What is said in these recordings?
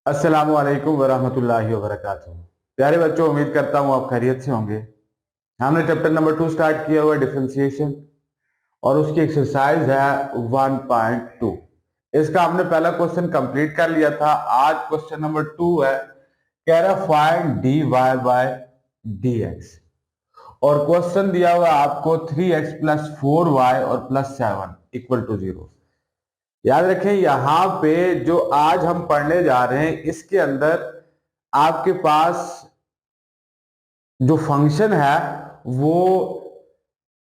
अस्सलामु अलैकुम वरहमतुल्लाहि वबरकातुहू। प्यारे बच्चों, उम्मीद करता हूँ आप खैरियत से होंगे। हमने चैप्टर नंबर 2 स्टार्ट किया हुआ डिफरेंशिएशन और उसकी एक्सरसाइज है 1.2। इसका हमने पहला क्वेश्चन कंप्लीट कर लिया था। आज क्वेश्चन नंबर 2 है, कह रहा फाइंड dy बाय dx और क्वेश्चन दिया हुआ आपको 3x प्लस 4y और प्लस 7 इक्वल टू 0। याद रखें, यहां पे जो आज हम पढ़ने जा रहे हैं इसके अंदर आपके पास जो फंक्शन है वो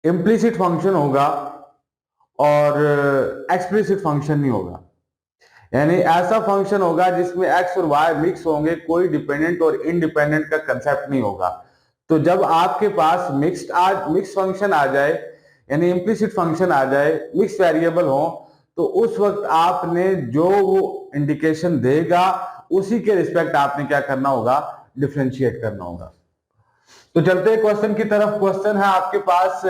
इम्प्लिसिट फंक्शन होगा और एक्सप्लिसिट फंक्शन नहीं होगा। यानी ऐसा फंक्शन होगा जिसमें x और y मिक्स होंगे, कोई डिपेंडेंट और इंडिपेंडेंट का कंसेप्ट नहीं होगा। तो जब आपके पास मिक्स फंक्शन आ जाए, यानी इम्प्लिसिट फंक्शन आ जाए, मिक्स वेरिएबल हो, तो उस वक्त आपने जो वो इंडिकेशन देगा उसी के रिस्पेक्ट आपने क्या करना होगा, डिफरेंशिएट करना होगा। तो चलते हैं क्वेश्चन की तरफ। क्वेश्चन है आपके पास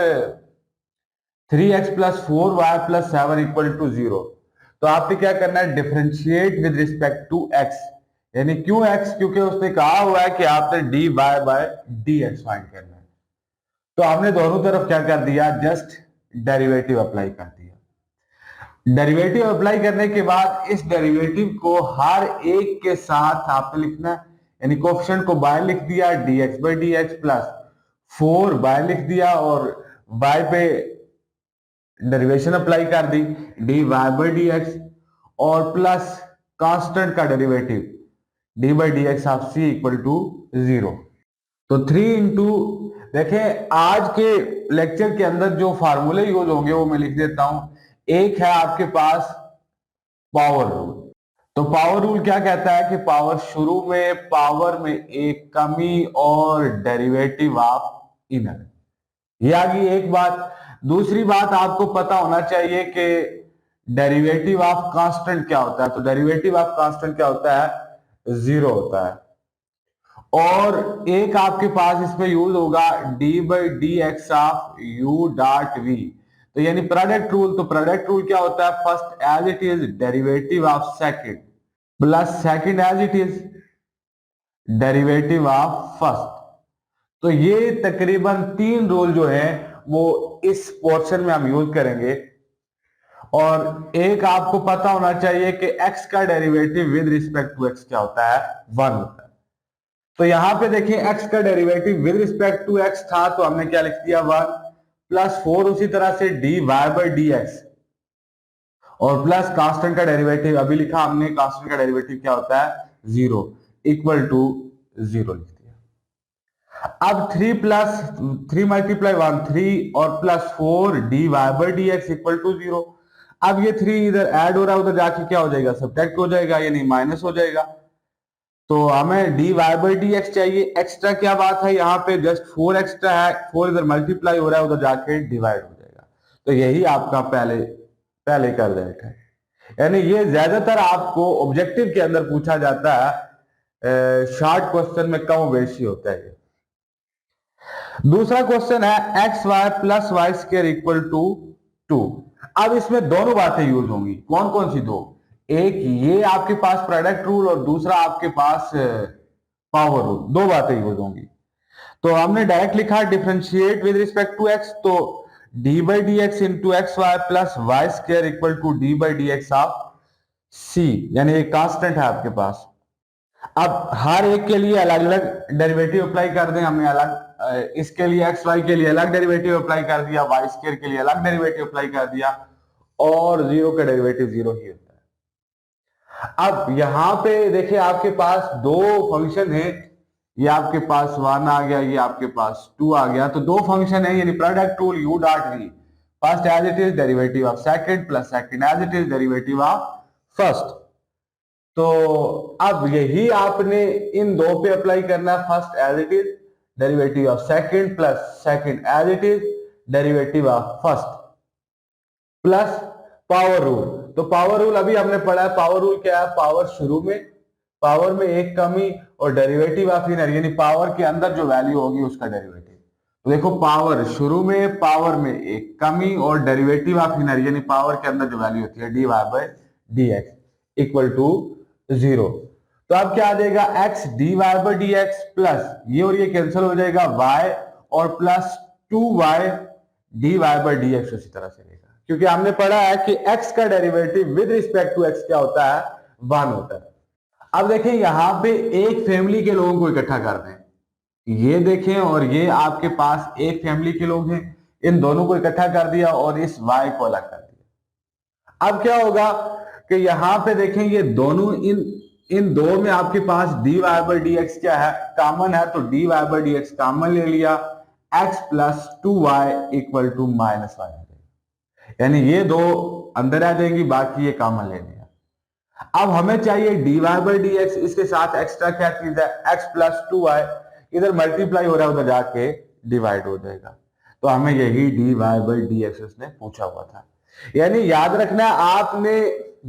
3x plus 4y plus 7 equal to 0। तो आपने क्या करना है, differentiate with respect to x। यानी क्यों x? क्योंकि उसने कहा हुआ है कि आपने dy बाय dx फाइंड करना है। तो हमने दोनों तरफ क्या कर दिया, जस्ट डेरिवेटिव अप्लाई कर दिया। डेरिवेटिव अप्लाई करने के बाद इस डेरिवेटिव को हर एक के साथ आपने लिखना है, यानी कोएफिशिएंट को बाय लिख दिया, dx by dx plus 4 by लिख दिया और y पे डेरिवेशन अप्लाई कर दी, dy बाय dx और प्लस कांस्टेंट का derivative dy by dx of c equal to 0। तो 3 इंटू, देखें आज के लेक्चर के अंदर जो फार्मूले यूज होंगे वो मैं लिख देता हूं। एक है आपके पास पावर रूल। तो पावर रूल क्या कहता है कि पावर शुरू में पावर में एक कमी और डेरिवेटिव ऑफ इनर। ये आ गई एक बात। दूसरी बात आपको पता होना चाहिए कि डेरिवेटिव ऑफ कांस्टेंट क्या होता है। तो डेरिवेटिव ऑफ कांस्टेंट क्या होता है, 0 होता है। और एक आपके पास इसमें यूज होगा d by d x of u dot v. तो यानी प्रोडक्ट रूल। तो प्रोडक्ट रूल क्या होता है, first as it is derivative of second plus second as it is derivative of first. तो ये तकरीबन 3 रूल जो है वो इस पोर्शन में हम यूज करेंगे। और एक आपको पता होना चाहिए कि x का derivative with respect to x क्या होता है, 1 होता है। तो यहां पे देखिए x का derivative with respect to x था, तो हमने क्या लिख दिया, 1 प्लस 4 उसी तरह से dy बाई dx और प्लस कांस्टेंट का डेरिवेटिव अभी लिखा हमने, कांस्टेंट का डेरिवेटिव क्या होता है, 0 इक्वल टू 0 लिख दिया। अब 3 मल्टीप्लाई 1 3 और plus 4 dy by dx equal to 0। अब ये 3 इधर ऐड हो रहा है, उधर जाके क्या हो जाएगा, सब्ट्रैक्ट हो जाएगा, यानी माइनस हो जाएगा। तो हमें dy बाई dx चाहिए। एक्स्ट्रा क्या बात है, यहाँ पे जस्ट 4 एक्स्ट्रा है, 4 इधर मल्टीप्लाई हो रहा है, उधर जाके डिवाइड हो जाएगा। तो यही आपका पहले का रिजल्ट है। यानी ये ज्यादातर आपको ऑब्जेक्टिव के अंदर पूछा जाता है, शॉर्ट क्वेश्चन में कम बेशी होता है। दूसरा क्वेश्चन है x y plus y square equal to 2। अब इसमें दोनों बातें यूज होंगी। कौन कौन सी दो, एक ये आपके पास प्रोडक्ट रूल और दूसरा आपके पास पावर रूल। दो बातें यूज होंगी। तो हमने डायरेक्ट लिखा differentiate with respect to x, तो d by d x into x y plus y square equal to d by d x of c, यानी एक कांस्टेंट है आपके पास। अब हर एक के लिए अलग अलग डेरिवेटिव अप्लाई कर दें। हमने इसके लिए एक्स वाई के लिए अलग डेरिवेटिव अप्लाई कर दिया, वाई स्क्वायर के लिए अलग डेरिवेटिव अप्लाई कर दिया, और 0 का डेरिवेटिव 0 ही होता है। अब यहां पे देखिए आपके पास दो फंक्शन है, ये आपके पास 1 आ गया, ये आपके पास 2 आ गया। तो दो फंक्शन है, यानी product rule u dot v, first as it is derivative of second plus second as it is derivative of first. तो अब यही आपने इन दो पे अप्लाई करना है, first as it is derivative of second plus second as it is derivative of first plus power rule. तो power rule अभी हमने पढ़ा है। पावर रूल क्या है, पावर शुरू में, पावर में एक कमी और डेरिवेटिव ऑफ इनर, यानी पावर के अंदर जो वैल्यू होगी उसका डेरिवेटिव। तो देखो पावर शुरू में, पावर में एक कमी और डेरिवेटिव ऑफ इनर, यानी पावर के अंदर जो वैल्यू होती है dy by dx equal to 0। तो अब क्या आ जाएगा x dy by d x plus ये और ये कैंसिल हो जाएगा y और plus 2y dy by d x उसी तरह से रहेगा, क्योंकि हमने पढ़ा है कि x का derivative with respect to x क्या होता है, 1 होता है। अब देखें यहां पे एक फैमिली के लोगों को इकट्ठा कर दें, ये देखें और ये आपके पास एक फैमिली के लोग हैं, इन दोनों को इकट्ठा कर दिया और इस y को अलग कर दिया। अब क्या होगा कि यहां पे देखें ये दोनों इन दो में आपके पास dy बाई डी एक्स क्या है, कॉमन है, तो dy by d x common ले लिया, x plus 2y equal to minus y आ जाएगा, यानी ये दो अंदर आ जाएंगी, बाकी ये कॉमन ले लिया। अब हमें चाहिए dy बाई डी एक्स, इसके साथ एक्स्ट्रा क्या चीज है, x प्लस 2y, इधर मल्टीप्लाई हो रहा है उधर जाके डिवाइड हो जाएगा, तो हमें यही dy बाई डी एक्स उसने पूछा हुआ था। यानी याद रखना आपने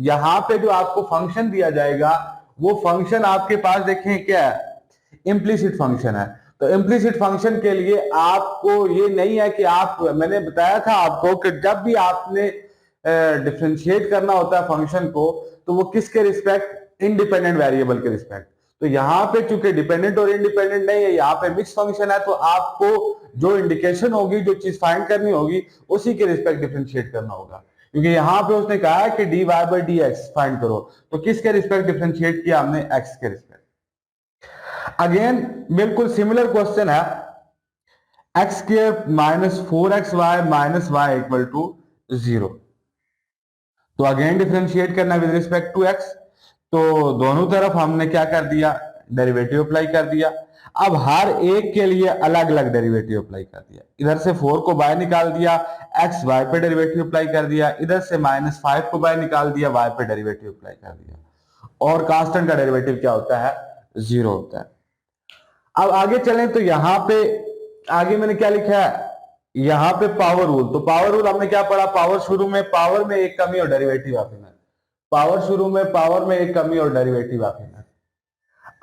यहां पे जो आपको फंक्शन दिया जाएगा वो फंक्शन आपके पास देखें क्या है, इम्प्लीसिट फंक्शन है। तो इम्प्लीसिट फंक्शन के लिए आपको ये नहीं है कि आप, मैंने बताया था आपको कि जब भी आपने डिफरेंशिएट करना होता है फंक्शन को तो वो किसके रिस्पेक्ट, इंडिपेंडेंट वेरिएबल के रिस्पेक्ट। तो यहाँ पे चूंकि डिपेंडेंट और इंडिपेंडेंट नहीं है, यहाँ पे मिक्स फंक्शन है, तो आपको जो इंडिकेशन होगी, जो चीज फाइंड करनी होगी उसी के रिस्पेक्ट डिफरेंशिएट करना होगा, क्योंकि यहाँ पे उसने कहा है कि dy by d x find करो, तो किसके रिस्पेक्ट डिफरेंशिएट किया हमने, x के रिस्पेक्ट। अगेन बिल्कुल सिमिलर क्वेश्चन है, x square minus 4xy minus y equal to 0। तो अगेन डिफरेंशिएट करना विद रिस्पेक्ट टू x, तो दोनों तरफ हमने क्या कर दिया, डेरिवेटिव अप्लाई कर दिया। अब हर एक के लिए अलग अलग डेरिवेटिव अप्लाई कर दिया, इधर से 4 को बाहर निकाल दिया, x y पे डेरिवेटिव अप्लाई कर दिया, इधर से -5 को बाहर निकाल दिया, y पे डेरिवेटिव अप्लाई कर दिया, और कांस्टेंट का डेरिवेटिव क्या होता है, 0 होता है। अब आगे चलें तो यहां पे आगे मैंने क्या लिखा है, यहां पे पावर रूल, तो पावर रूल हमने क्या पढ़ा, पावर शुरू में पावर में एक कमी और डेरिवेटिव ऑफ इनर, पावर शुरू में पावर में एक कमी और डेरिवेटिव ऑफ इनर।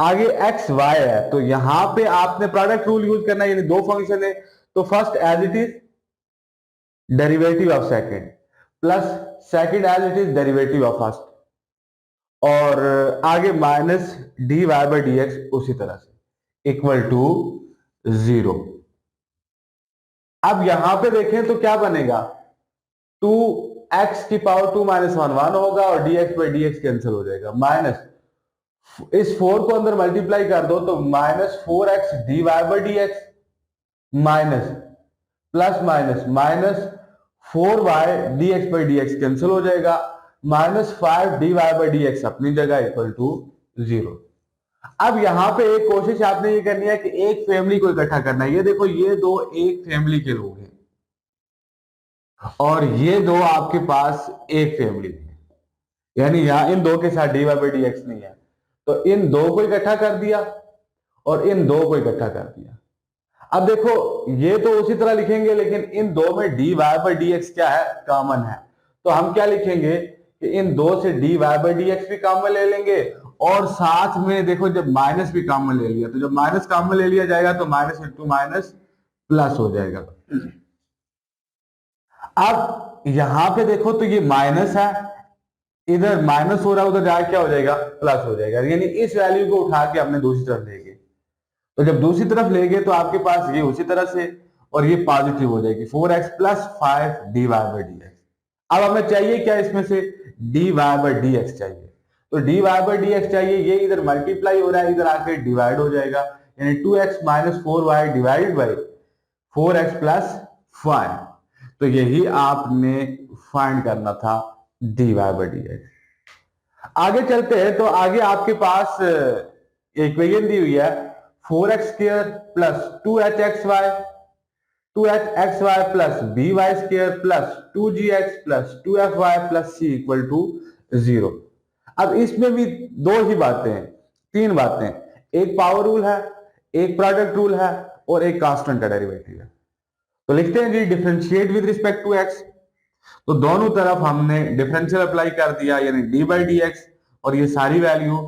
आगे एक्स वाई है, तो यहां पे आपने प्रोडक्ट रूल यूज करना है, यानी दो फंक्शन है, तो first as it is derivative of second plus second as it is derivative of first, और आगे minus dy by d x उसी तरह से इक्वल टू 0। अब यहां पे देखें तो क्या बनेगा, 2x की पावर 2 माइनस 1 होगा और dx by d x cancel हो जाएगा, माइनस इस 4 को अंदर मल्टीप्लाई कर दो तो minus 4x dy by d x minus plus minus minus 4y dx by d x cancel हो जाएगा, minus 5 dy by d x अपनी जगह इक्वल टू 0। अब यहां पे एक कोशिश आपने ये करनी है कि एक फैमिली को इकट्ठा करना है, ये देखो ये दो एक फैमिली के लोग हैं और ये दो आपके पास एक फैमिली है, यानी यहां इन दो के साथ dy बाई डी एक्स नहीं है, तो इन दो को इकट्ठा कर दिया और इन दो को इकट्ठा कर दिया। अब देखो ये तो उसी तरह लिखेंगे, लेकिन इन दो में dy बाई डी एक्स क्या है, कॉमन है, तो हम क्या लिखेंगे कि इन दो से dy बाई डी एक्स भी कॉमन ले लेंगे, और साथ में देखो जब माइनस भी कॉमन ले लिया, तो जब माइनस कॉमन ले लिया जाएगा तो माइनस इंटू माइनस प्लस हो जाएगा। अब यहां पे देखो तो ये माइनस है, इधर माइनस हो रहा है, उधर जाके क्या हो जाएगा, प्लस हो जाएगा, यानी इस वैल्यू को उठा के हमने दूसरी तरफ ले गए, तो जब दूसरी तरफ ले गए तो आपके पास ये उसी तरह से और ये पॉजिटिव हो जाएगी, 4x plus 5 dy by d x. अब हमें चाहिए क्या, इसमें से dy बाई डी एक्स चाहिए, तो dy बाई डी एक्स चाहिए, ये इधर मल्टीप्लाई हो रहा है, इधर आके डिवाइड हो जाएगा, यानी 2x minus 4y divide by 4x plus 5, तो यही आपने फाइंड करना था dy बाई डी एक्स। आगे चलते हैं, तो आगे आपके पास इक्वेशन दी हुई है 4x square plus 2hxy 2hxy plus by square plus 2gx plus 2fy plus c equal to 0। अब इसमें भी दो ही बातें हैं, तीन बातें, एक पावर रूल है, एक प्रोडक्ट रूल है और एक कांस्टेंट का डेरिवेटिव है। तो लिखते हैं जी differentiate with respect to x, तो दोनों तरफ हमने डिफरेंशियल अप्लाई कर दिया, यानी dy बाई डी एक्स और ये सारी वैल्यू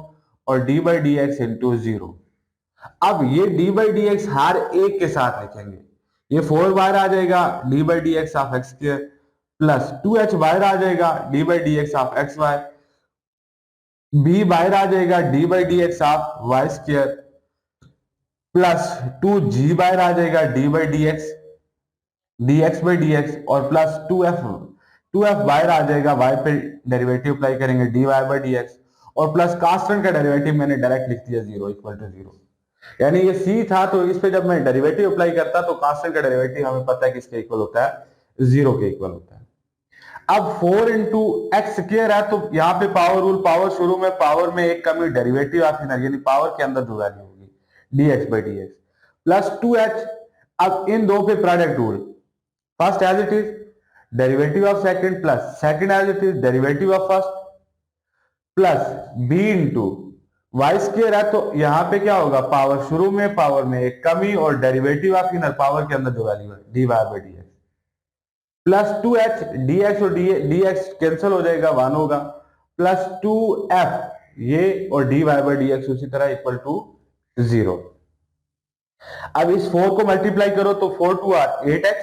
और dy by d x into 0। अब ये dy बाई डी एक्स हर एक के साथ लिखेंगे, ये 4 बाहर आ जाएगा, dy by d x of x square plus 2h बाहर आ जाएगा, dy by d x of x y b बाहर आ जाएगा, d by d x of y square plus 2g बाहर आ जाएगा, d by d x dx by d x और प्लस 2f बाहर आ जाएगा, y पे डेरिवेटिव अप्लाई करेंगे dy बाई डी एक्स और प्लस कांस्टेंट का डेरिवेटिव मैंने डायरेक्ट लिख दिया 0 इक्वल टू 0। यानी ये c था तो इस पे जब मैं डेरिवेटिव अप्लाई करता तो कांस्टेंट का डेरिवेटिव हमें पता है किसके इक्वल होता है, 0 के इक्वल होता है। अब 4 इंटू एक्स स्क्र है तो यहाँ पे पावर रूल, पावर शुरू में पावर में एक कमी डेरिवेटिव ऑफ इनर यानी पावर के अंदर जो वैल्यू होगी dx by d x plus 2h। अब इन दो पे product rule, first as it is derivative of second plus second as it is derivative of first plus b into y square है तो यहां पे क्या होगा, पावर शुरू में पावर में एक कमी और डेरिवेटिव ऑफ इनर पावर के अंदर जो वैल्यू है dy by d x plus 2h dx और dx कैंसिल हो जाएगा 1 होगा प्लस 2f ये और dy बाई डी एक्स उसी तरह इक्वल टू 0। अब इस 4 को मल्टीप्लाई करो तो 4 टू आर 8x,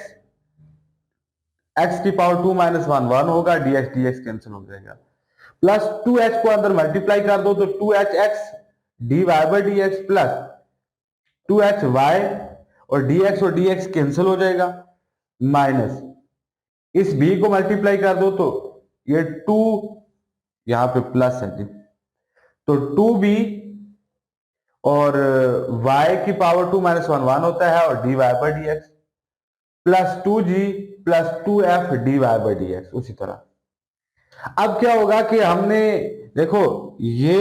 x की पावर 2 माइनस 1 1 होगा, dx कैंसिल हो जाएगा प्लस 2h को अंदर मल्टीप्लाई कर दो तो 2hx dy by d x plus 2hy और dx कैंसिल हो जाएगा माइनस इस b को मल्टीप्लाई कर दो तो ये 2 यहां पे प्लस है जी तो 2b और y की पावर 2 माइनस 1 1 होता है और dy by d x plus 2g plus 2f dy by d x उसी तरह। अब क्या होगा कि हमने देखो ये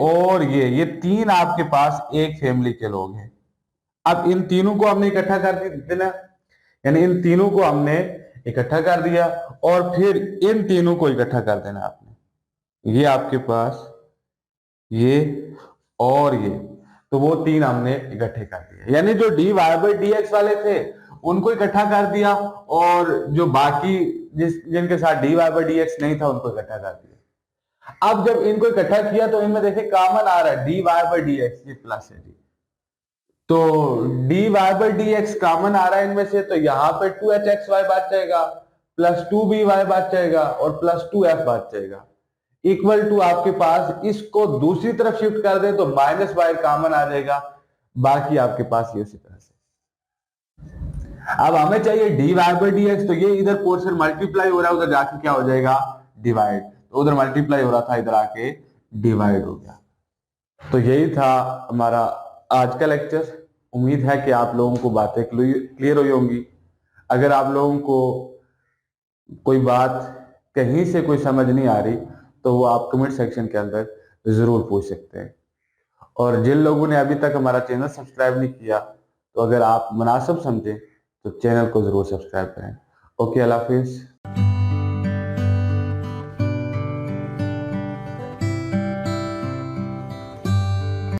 और ये तीन आपके पास एक फैमिली के लोग हैं। अब इन तीनों को हमने इकट्ठा कर देना, यानी इन तीनों को हमने इकट्ठा कर दिया और फिर इन तीनों को इकट्ठा कर देना आपने, ये आपके पास ये और ये, तो वो तीन हमने इकट्ठे कर दिए, यानी जो dy बाई डी एक्स वाले थे उनको इकट्ठा कर दिया और जो बाकी जिनके साथ dy बाई डी एक्स नहीं था उनको इकट्ठा कर दिया। अब जब इनको इकट्ठा किया तो इनमें देखिए कॉमन आ रहा है dy बाई डी एक्स, ये प्लस है जी, तो dy by d x common आ रहा है इनमें से तो यहाँ पे 2hxy बच जाएगा प्लस 2by बच जाएगा और प्लस 2f बच जाएगा इक्वल टू आपके पास इसको दूसरी तरफ शिफ्ट कर दे तो माइनस वाई कॉमन आ जाएगा, बाकी आपके पास ये उसी तरह से। अब हमें चाहिए dy बाई डी एक्स तो ये इधर पोर्शन मल्टीप्लाई हो रहा है उधर जाके क्या हो जाएगा डिवाइड, तो उधर मल्टीप्लाई हो रहा था इधर आके डिवाइड हो गया। तो यही था हमारा आज का लेक्चर। उम्मीद है कि आप लोगों को बातें क्लियर हुई होंगी। अगर आप लोगों को कोई बात कहीं से कोई समझ नहीं आ रही तो वो आप कमेंट सेक्शन के अंदर जरूर पूछ सकते हैं। और जिन लोगों ने अभी तक हमारा चैनल सब्सक्राइब नहीं किया तो अगर आप मुनासिब समझें तो चैनल को जरूर सब्सक्राइब करें। ओके, अल्लाह हाफिज।